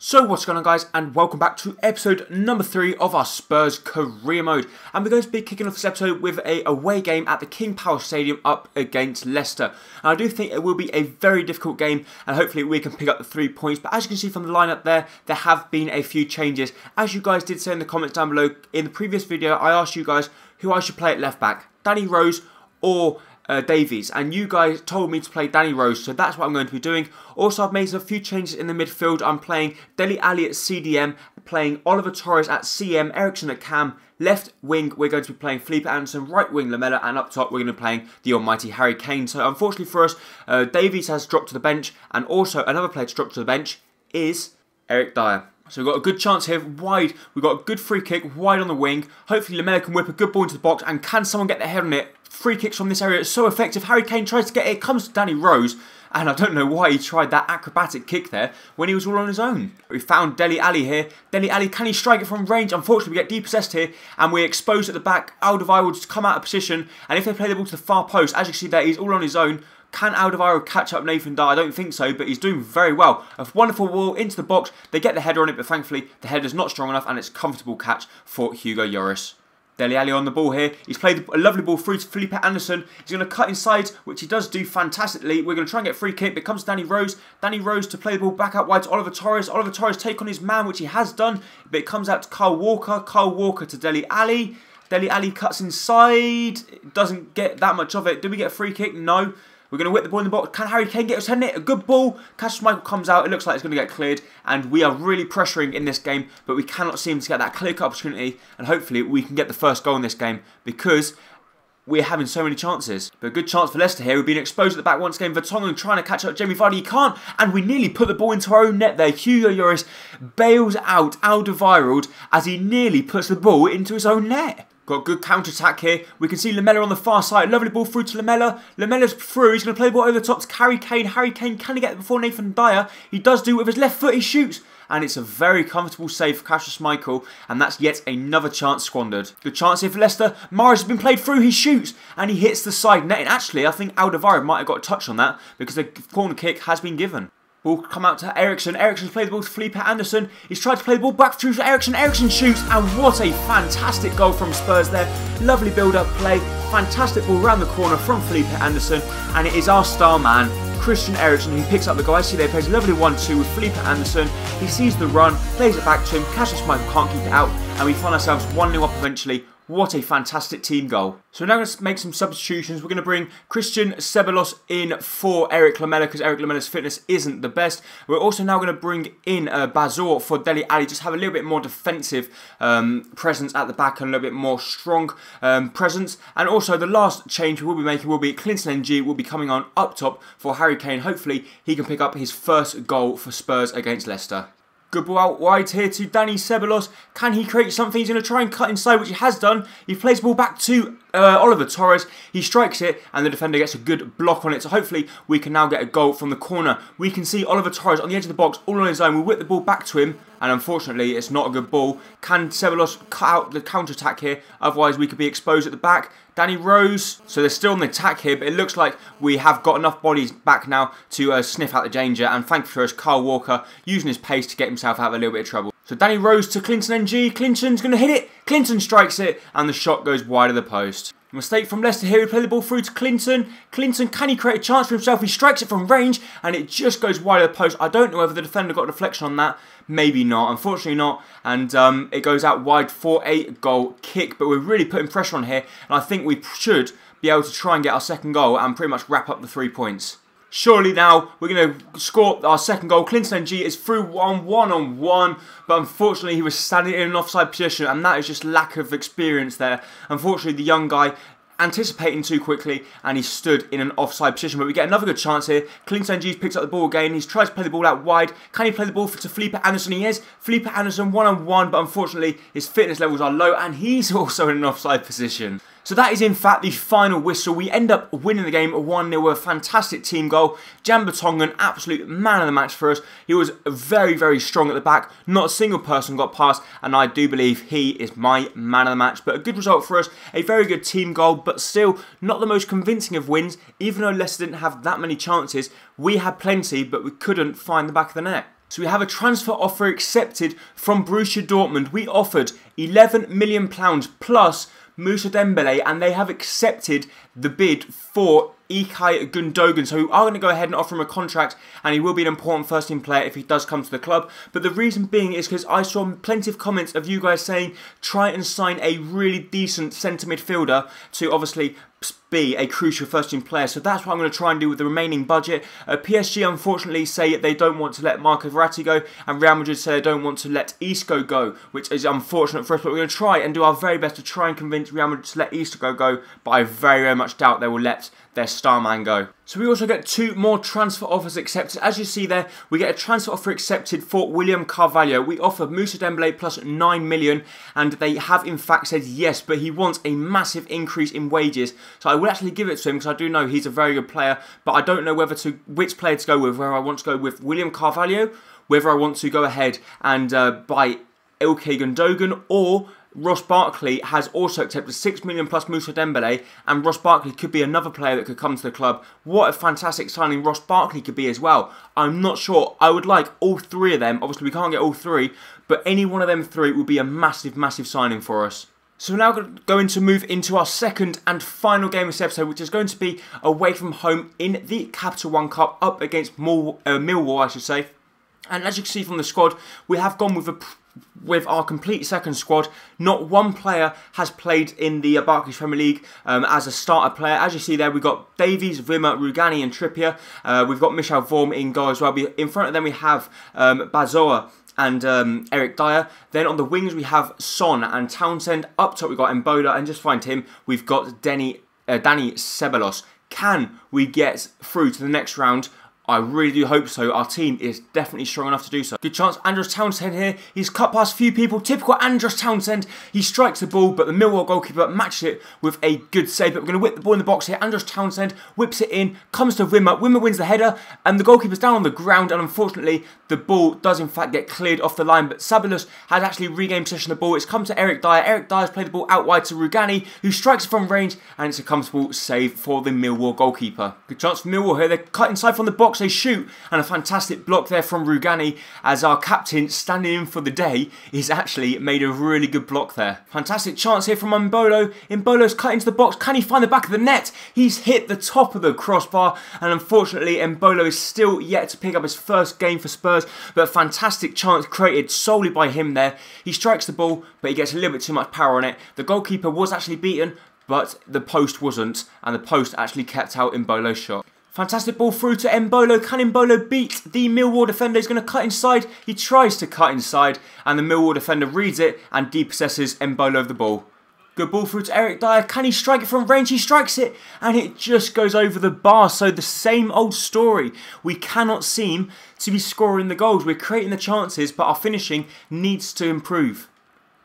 So what's going on, guys, and welcome back to episode number 3 of our Spurs career mode. And we're going to be kicking off this episode with a away game at the King Power Stadium up against Leicester. And I do think it will be a very difficult game, and hopefully we can pick up the 3 points. But as you can see from the lineup there have been a few changes. As you guys did say in the comments down below, in the previous video I asked you guys who I should play at left back, Danny Rose or Davies, and you guys told me to play Danny Rose, so that's what I'm going to be doing. Also, I've made a few changes in the midfield. I'm playing Dele Alli at CDM, playing Oliver Torres at CM, Ericsson at Cam. Left wing, we're going to be playing Felipe Anderson. Right wing, Lamela, and up top, we're going to be playing the almighty Harry Kane. So, unfortunately for us, Davies has dropped to the bench, and also another player to drop to the bench is Eric Dyer. So we've got a good chance here, wide. We've got a good free kick, wide on the wing. Hopefully Lamela can whip a good ball into the box, and can someone get their head on it? Free kicks from this area are so effective. Harry Kane tries to get it, comes to Danny Rose, and I don't know why he tried that acrobatic kick there when he was all on his own. We found Dele Alli here. Dele Alli, can he strike it from range? Unfortunately, we get depossessed here, and we're exposed at the back. Alderweireld will just come out of position, and if they play the ball to the far post, as you can see there, he's all on his own. Can Alderweireld catch up Nathan Dyer? I don't think so, but he's doing very well. A wonderful ball into the box. They get the header on it, but thankfully the header's not strong enough, and it's a comfortable catch for Hugo Lloris. Dele Alli on the ball here. He's played a lovely ball through to Felipe Anderson. He's going to cut inside, which he does do fantastically. We're going to try and get a free kick. It comes to Danny Rose. Danny Rose to play the ball back out wide to Oliver Torres. Oliver Torres take on his man, which he has done. But it comes out to Kyle Walker. Kyle Walker to Dele Alli. Dele Alli cuts inside. It doesn't get that much of it. Did we get a free kick? No. We're going to whip the ball in the box. Can Harry Kane get us heading it? A good ball. Cassius Michael comes out. It looks like it's going to get cleared. And we are really pressuring in this game. But we cannot seem to get that clear-cut opportunity. And hopefully we can get the first goal in this game. Because we're having so many chances. But a good chance for Leicester here. We've been exposed at the back once again. Vertonghen trying to catch up Jamie Vardy. He can't. And we nearly put the ball into our own net there. Hugo Lloris bails out Alderweireld as he nearly puts the ball into his own net. Got good counter-attack here. We can see Lamela on the far side. Lovely ball through to Lamela. Lamela's through. He's going to play the ball over the top to Harry Kane. Harry Kane, can he get it before Nathan Dyer? He does do it with his left foot. He shoots. And it's a very comfortable save for Cassius Michael. And that's yet another chance squandered. Good chance here for Leicester. Morris has been played through. He shoots. And he hits the side net. And actually, I think Alderweireld might have got a touch on that, because the corner kick has been given. Ball come out to Ericsson. Ericsson's played the ball to Felipe Anderson. He's tried to play the ball back through to Ericsson. Ericsson shoots, and what a fantastic goal from Spurs there. Lovely build-up play. Fantastic ball around the corner from Felipe Anderson. And it is our star man, Christian Eriksen, who picks up the goal. I see there, plays a lovely 1-2 with Felipe Anderson. He sees the run, plays it back to him. Cassius Michael can't keep it out, and we find ourselves 1-0 up eventually. What a fantastic team goal. So we're now going to make some substitutions. We're going to bring Christian Ceballos in for Eric Lamela, because Eric Lamela's fitness isn't the best. We're also now going to bring in Bazor for Dele Alli, just have a little bit more defensive presence at the back and a little bit more strong presence. And also the last change we will be making will be Clinton NG will be coming on up top for Harry Kane. Hopefully he can pick up his first goal for Spurs against Leicester. Good ball out wide here to Danny Ceballos. Can he create something? He's going to try and cut inside, which he has done. He plays the ball back to Oliver Torres. He strikes it, and the defender gets a good block on it. So hopefully we can now get a goal from the corner. We can see Oliver Torres on the edge of the box, all on his own. We whip the ball back to him, and unfortunately it's not a good ball. Can Ceballos cut out the counter-attack here? Otherwise we could be exposed at the back. Danny Rose, so they're still on the attack here, but it looks like we have got enough bodies back now to sniff out the danger. And thankfully for us, Kyle Walker using his pace to get himself out of a little bit of trouble. So Danny Rose to Clinton NG. Clinton's going to hit it. Clinton strikes it, and the shot goes wide of the post. Mistake from Leicester here. We play the ball through to Clinton. Clinton, can he create a chance for himself? He strikes it from range, and it just goes wide of the post. I don't know whether the defender got a deflection on that. Maybe not. Unfortunately not. And it goes out wide for a goal kick. But we're really putting pressure on here, and I think we should be able to try and get our second goal and pretty much wrap up the 3 points. Surely now we're going to score our second goal. Clinton NG is through on one-on-one, but unfortunately he was standing in an offside position, and that is just lack of experience there. Unfortunately, the young guy anticipating too quickly, and he stood in an offside position. But we get another good chance here. Clinton NG picks up the ball again. He's tried to play the ball out wide. Can he play the ball to Felipe Anderson? He is. Felipe Anderson one-on-one, but unfortunately his fitness levels are low, and he's also in an offside position. So that is in fact the final whistle. We end up winning the game 1-0 with a fantastic team goal. Jan Vertonghen, absolute man of the match for us. He was very, very strong at the back. Not a single person got past, and I do believe he is my man of the match. But a good result for us, a very good team goal, but still not the most convincing of wins. Even though Leicester didn't have that many chances, we had plenty, but we couldn't find the back of the net. So we have a transfer offer accepted from Borussia Dortmund. We offered £11 million plus Moussa Dembele, and they have accepted the bid for Ilkay Gundogan. So we are going to go ahead and offer him a contract, and he will be an important first team player if he does come to the club. But the reason being is because I saw plenty of comments of you guys saying try and sign a really decent centre midfielder to obviously be a crucial first team player. So that's what I'm going to try and do with the remaining budget. PSG unfortunately say they don't want to let Marco Verratti go, and Real Madrid say they don't want to let Isco go, which is unfortunate for us, but we're going to try and do our very best to try and convince Real Madrid to let Isco go, but I very much doubt they will let their star man go. So we also get 2 more transfer offers accepted. As you see there, we get a transfer offer accepted for William Carvalho. We offer Moussa Dembele plus 9 million, and they have in fact said yes, but he wants a massive increase in wages. So I will actually give it to him because I do know he's a very good player, but I don't know which player to go with, whether I want to go with William Carvalho, whether I want to go ahead and buy Ilkay Gundogan, or Ross Barkley has also accepted 6 million plus Moussa Dembele, and Ross Barkley could be another player that could come to the club. What a fantastic signing Ross Barkley could be as well. I'm not sure. I would like all 3 of them. Obviously, we can't get all 3, but any one of them 3 would be a massive, massive signing for us. So we're now going to move into our second and final game of this episode, which is going to be away from home in the Capital One Cup up against Millwall, I should say. And as you can see from the squad, we have gone with our complete second squad. Not one player has played in the Barclays Premier League as a starter player. As you see there, we've got Davies, Wimmer, Rugani and Trippier. We've got Michel Vorm in goal as well. In front of them we have Bazoa and Eric Dyer. Then on the wings we have Son and Townsend. Up top we've got Mbola, and just find him, we've got Dani Ceballos. Can we get through to the next round? I really do hope so. Our team is definitely strong enough to do so. Good chance. Andros Townsend here. He's cut past a few people. Typical Andros Townsend. He strikes the ball, but the Millwall goalkeeper matches it with a good save. But we're going to whip the ball in the box here. Andros Townsend whips it in. Comes to Wimmer. Wimmer wins the header. And the goalkeeper's down on the ground. And unfortunately, the ball does in fact get cleared off the line. But Ceballos has actually regained possession of the ball. It's come to Eric Dyer. Eric Dyer's played the ball out wide to Rugani, who strikes it from range. And it's a comfortable save for the Millwall goalkeeper. Good chance for Millwall here. They cut inside from the box. They shoot. And a fantastic block there from Rugani, as our captain standing in for the day is actually made a really good block there. Fantastic chance here from Mbolo. Mbolo's cut into the box. Can he find the back of the net? He's hit the top of the crossbar, and unfortunately Mbolo is still yet to pick up his first game for Spurs, but a fantastic chance created solely by him there. He strikes the ball, but he gets a little bit too much power on it. The goalkeeper was actually beaten, but the post wasn't, and the post actually kept out Mbolo's shot. Fantastic ball through to Mbolo. Can Mbolo beat the Millwall defender? He's going to cut inside. He tries to cut inside, and the Millwall defender reads it and depossesses Mbolo of the ball. Good ball through to Eric Dyer. Can he strike it from range? He strikes it, and it just goes over the bar. So the same old story. We cannot seem to be scoring the goals. We're creating the chances, but our finishing needs to improve.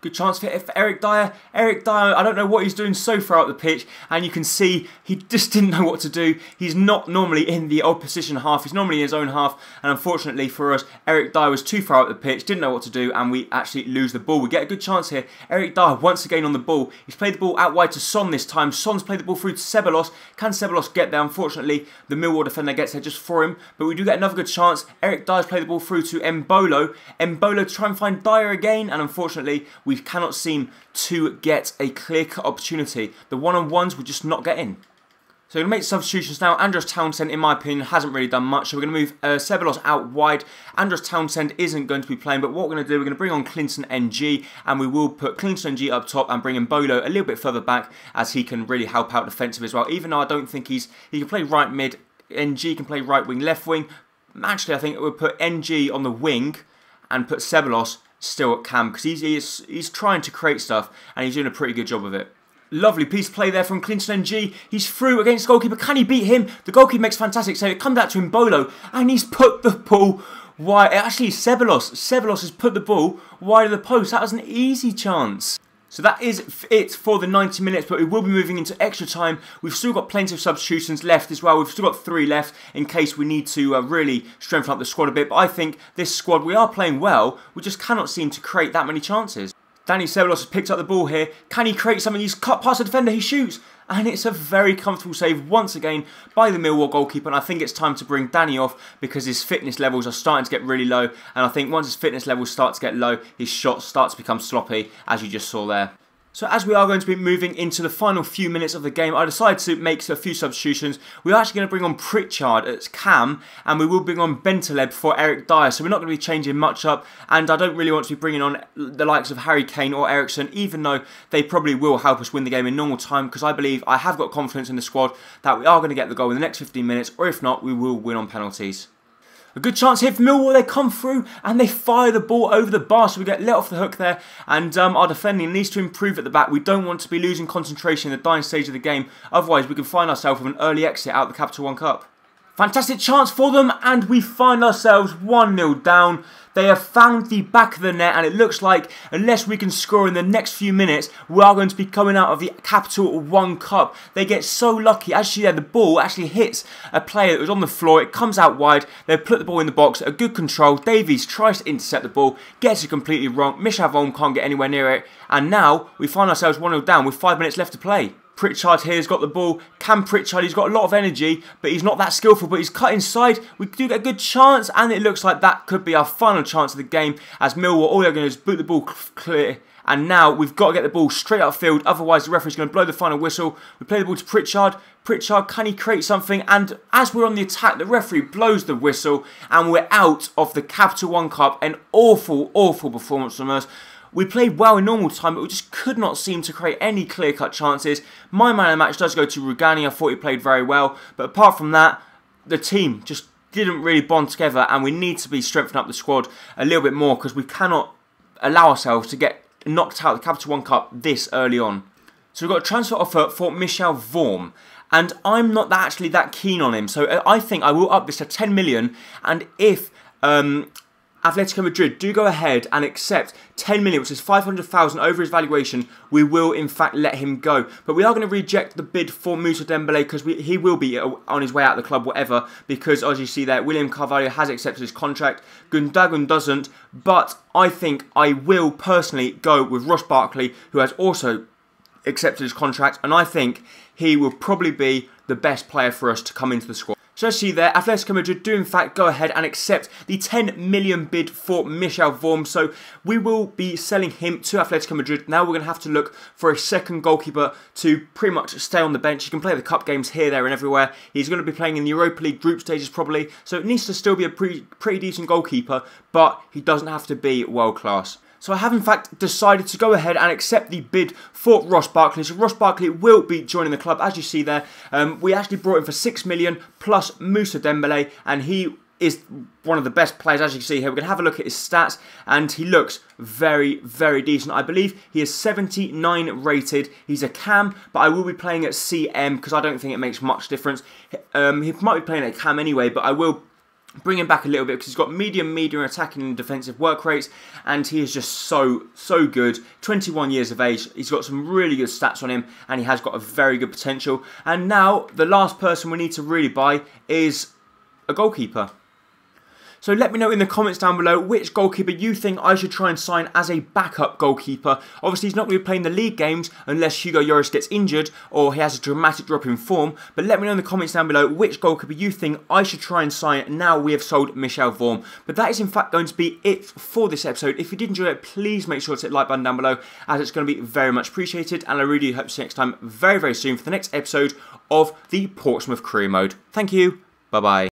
Good chance for Eric Dyer. Eric Dyer, I don't know what he's doing so far up the pitch, and you can see he just didn't know what to do. He's not normally in the opposition half, he's normally in his own half, and unfortunately for us, Eric Dyer was too far up the pitch, didn't know what to do, and we actually lose the ball. We get a good chance here. Eric Dyer once again on the ball. He's played the ball out wide to Son this time. Son's played the ball through to Ceballos. Can Ceballos get there? Unfortunately, the Millwall defender gets there just for him, but we do get another good chance. Eric Dyer's played the ball through to Mbolo. Mbolo to try and find Dyer again, and unfortunately, we cannot seem to get a clear-cut opportunity. The one-on-ones we're just not getting. So we're going to make substitutions now. Andros Townsend, in my opinion, hasn't really done much. So we're going to move Ceballos out wide. Andros Townsend isn't going to be playing, but what we're going to do, we're going to bring on Clinton NG, and we will put Clinton NG up top and bring in Mbolo a little bit further back, as he can really help out defensive as well. Even though I don't think he can play right mid, NG can play right wing, left wing. Actually, I think we'll put NG on the wing and put Ceballos still at cam, because he's trying to create stuff and he's doing a pretty good job of it. Lovely piece of play there from Clinton NG. He's through against the goalkeeper. Can he beat him? The goalkeeper makes fantastic save. It comes out to Mbolo, and he's put the ball wide. Actually, Ceballos has put the ball wide of the post. That was an easy chance. So that is it for the 90 minutes, but we will be moving into extra time. We've still got plenty of substitutions left as well. We've still got 3 left in case we need to really strengthen up the squad a bit. But I think this squad, we are playing well. We just cannot seem to create that many chances. Dani Ceballos has picked up the ball here. Can he create something? He's cut past the defender. He shoots. and it's a very comfortable save once again by the Millwall goalkeeper, and I think it's time to bring Danny off because his fitness levels are starting to get really low, and I think once his fitness levels start to get low, his shots start to become sloppy, as you just saw there. So as we are going to be moving into the final few minutes of the game, I decided to make a few substitutions. We're actually going to bring on Pritchard as Cam, and we will bring on Bentaleb for Eric Dyer. So we're not going to be changing much up, and I don't really want to be bringing on the likes of Harry Kane or Ericsson, even though they probably will help us win the game in normal time, because I believe I have got confidence in the squad that we are going to get the goal in the next 15 minutes, or if not, we will win on penalties. A good chance here for Millwall. They come through and they fire the ball over the bar, so we get let off the hook there, and our defending needs to improve at the back. We don't want to be losing concentration in the dying stage of the game, otherwise we can find ourselves with an early exit out of the Capital One Cup. Fantastic chance for them, and we find ourselves 1-0 down. They have found the back of the net, and it looks like unless we can score in the next few minutes, we are going to be coming out of the Capital One Cup. They get so lucky. As you see there, the ball actually hits a player that was on the floor. It comes out wide. They put the ball in the box. A good control. Davies tries to intercept the ball, gets it completely wrong. Michel Vorm can't get anywhere near it, and now we find ourselves 1-0 down with 5 minutes left to play. Pritchard here has got the ball. Cam Pritchard, he's got a lot of energy, but he's not that skillful, but he's cut inside. We do get a good chance, and it looks like that could be our final chance of the game, as Millwall, all they're going to do is boot the ball clear, and now we've got to get the ball straight upfield, otherwise the referee's going to blow the final whistle. We play the ball to Pritchard. Pritchard, can he create something? And as we're on the attack, the referee blows the whistle, and we're out of the Capital One Cup. An awful, awful performance from us. We played well in normal time, but we just could not seem to create any clear-cut chances. My man of the match does go to Rugani. I thought he played very well. But apart from that, the team just didn't really bond together, and we need to be strengthening up the squad a little bit more, because we cannot allow ourselves to get knocked out of the Capital One Cup this early on. So we've got a transfer offer for Michel Vorm, and I'm not actually that keen on him. So I think I will up this to 10 million, and if Atletico Madrid do go ahead and accept 10 million, which is 500,000 over his valuation, we will in fact let him go. But we are going to reject the bid for Moussa Dembele, because he will be on his way out of the club, whatever, because as you see there, William Carvalho has accepted his contract, Gundogan doesn't, but I think I will personally go with Ross Barkley, who has also accepted his contract, and I think he will probably be the best player for us to come into the squad. So as you see there, Atletico Madrid do in fact go ahead and accept the 10 million bid for Michel Vorm. So we will be selling him to Atletico Madrid. Now we're going to have to look for a second goalkeeper to pretty much stay on the bench. He can play the cup games here, there and everywhere. He's going to be playing in the Europa League group stages probably. So it needs to still be a pretty decent goalkeeper, but he doesn't have to be world class. So I have in fact decided to go ahead and accept the bid for Ross Barkley. So Ross Barkley will be joining the club, as you see there. We actually brought him for 6 million plus Moussa Dembele, and he is one of the best players, as you can see here. We're going to have a look at his stats, and he looks very, very decent. I believe he is 79 rated. He's a cam, but I will be playing at CM because I don't think it makes much difference. He might be playing at cam anyway, but I will bring him back a little bit because he's got medium attacking and defensive work rates, and he is just so good. 21 years of age, he's got some really good stats on him, and he has got a very good potential. And now the last person we need to really buy is a goalkeeper. So let me know in the comments down below which goalkeeper you think I should try and sign as a backup goalkeeper. Obviously, he's not going to be playing the league games unless Hugo Lloris gets injured or he has a dramatic drop in form. But let me know in the comments down below which goalkeeper you think I should try and sign now we have sold Michel Vorm. But that is in fact going to be it for this episode. If you did enjoy it, please make sure to hit the like button down below, as it's going to be very much appreciated. And I really hope to see you next time very, very soon for the next episode of the Portsmouth Career Mode. Thank you. Bye-bye.